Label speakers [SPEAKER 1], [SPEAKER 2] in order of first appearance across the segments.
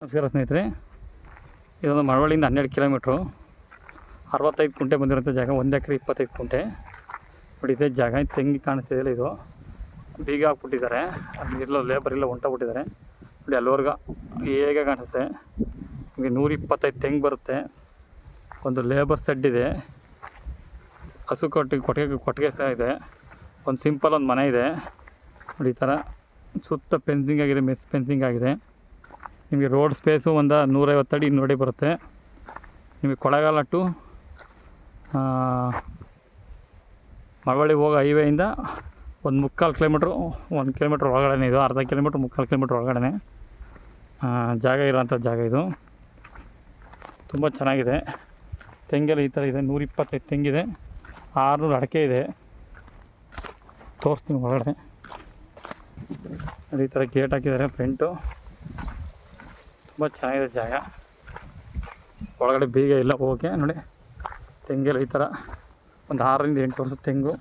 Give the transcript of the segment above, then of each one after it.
[SPEAKER 1] ನಮಸ್ಕಾರ ಸ್ನೇಹಿತರೆ, ಇದೊಂದು ಮಳವಳ್ಳಿಯಿಂದ 12 ಕಿಲೋಮೀಟ್ರು, 65 ಕುಂಟೆ ಬಂದಿರೋಂಥ ಜಾಗ. 1 ಎಕರೆ 25 ಕುಂಟೆ ನೋಡಿ. ಇದೇ ಜಾಗ ತೆಂಗಿ ಕಾಣಿಸ್ತಿದೆಯಲ್ಲ, ಇದು ಬೀಗ ಹಾಕ್ಬಿಟ್ಟಿದ್ದಾರೆ. ಅಲ್ಲಿ ಇರಲೋ ಲೇಬರ್ ಇಲ್ಲ, ಹೊಂಟೋಗ್ಬಿಟ್ಟಿದ್ದಾರೆ ನೋಡಿ. ಅಲ್ಲಿವರೆಗೂ ಹೇಗೆ ಕಾಣಿಸುತ್ತೆ ನಿಮಗೆ. 125 ತೆಂಗು ಬರುತ್ತೆ. ಒಂದು ಲೇಬರ್ ಸೆಡ್ ಇದೆ, ಹಸು ಕೊಟ್ಟಿಗೆ ಸಹ ಇದೆ. ಒಂದು ಸಿಂಪಲ್ ಒಂದು ಮನೆ ಇದೆ ನೋಡಿ. ಈ ಥರ ಸುತ್ತ ಫೆನ್ಸಿಂಗ್ ಆಗಿದೆ, ಮೆಸ್ ಫೆನ್ಸಿಂಗ್ ಆಗಿದೆ. ನಿಮಗೆ ರೋಡ್ ಸ್ಪೇಸು ಒಂದು 150 ಅಡಿ 200 ಅಡಿ ಬರುತ್ತೆ. ನಿಮಗೆ ಕೊಳ್ಳೇಗಾಲ ಟು ಮಳವಳ್ಳಿ ಹೋಗೋ ಹೈವೇಯಿಂದ ಒಂದು 3/4 ಕಿಲೋಮೀಟ್ರು, 1 ಕಿಲೋಮೀಟ್ರ್ ಒಳಗಡೆ ಇದು. ಅರ್ಧ ಕಿಲೋಮೀಟ್ರ್ 3/4 ಕಿಲೋಮೀಟ್ರ್ ಒಳಗಡೆ ಜಾಗ ಇರೋಂಥ ಜಾಗ ಇದು. ತುಂಬ ಚೆನ್ನಾಗಿದೆ. ತೆಂಗೆಲ್ಲ ಈ ಥರ ಇದೆ. 125 ತೆಂಗಿದೆ, 600 ಅಡಿಕೆ ಇದೆ. ತೋರಿಸ್ತೀನಿ ಒಳಗಡೆ. ಈ ಥರ ಗೇಟ್ ಹಾಕಿದ್ದಾರೆ ಫ್ರಂಟು. ತುಂಬ ಚೆನ್ನಾಗಿದೆ ಜಾಗ. ಒಳಗಡೆ ಬೀಗ ಇಲ್ಲ ಹೋಗೋಕ್ಕೆ ನೋಡಿ. ತೆಂಗೆಲ್ಲ ಈ ಥರ ಒಂದು 6 ರಿಂದ 8 ವರ್ಷದ ತೆಂಗು.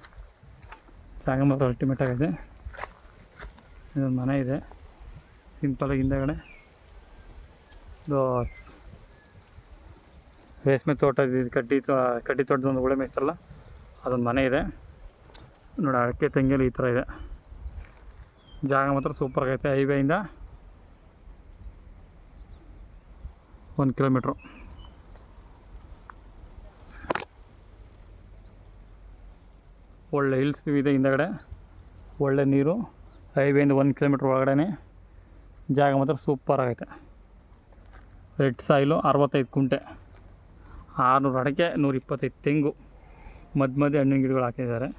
[SPEAKER 1] ಜಾಗ ಮಾತ್ರ ಅಲ್ಟಿಮೇಟ್ ಆಗಿದೆ. ಇದೊಂದು ಮನೆ ಇದೆ ಸಿಂಪಲಾಗಿ. ಹಿಂದೆಗಡೆ ಇದು ರೇಷ್ಮೆ ತೋಟ ಇದೆ, ಕಡ್ಡಿ ತೋಟದೊಂದು ಉಳೆ ಮೇಯ್ತಾರಲ್ಲ, ಅದೊಂದು ಮನೆ ಇದೆ ನೋಡಿ. ಅಡಿಕೆ ತೆಂಗೆಲ್ಲ ಈ ಥರ ಇದೆ. ಜಾಗ ಮಾತ್ರ ಸೂಪರಾಗೈತೆ. ಹೈವೇಯಿಂದ 1 ಕಿಲೋಮೀಟ್ರು. ಒಳ್ಳೆ ಹಿಲ್ಸ್ ವ್ಯೂ ಇದೆ ಹಿಂದಗಡೆ, ಒಳ್ಳೆ ನೀರು. ಹೈವೇಯಿಂದ 1 ಕಿಲೋಮೀಟ್ರ್ ಒಳಗಡೆ ಜಾಗ ಮಾತ್ರ ಸೂಪರ್ ಆಗೈತೆ. ರೆಡ್ ಸಾಯಿಲು, 65 ಕುಂಟೆ, 600 ಅಡಿಕೆ, 125 ತೆಂಗು, ಮಧ್ಯ ಹಣ್ಣಿನ ಗಿಡಗಳು ಹಾಕಿದ್ದಾರೆ.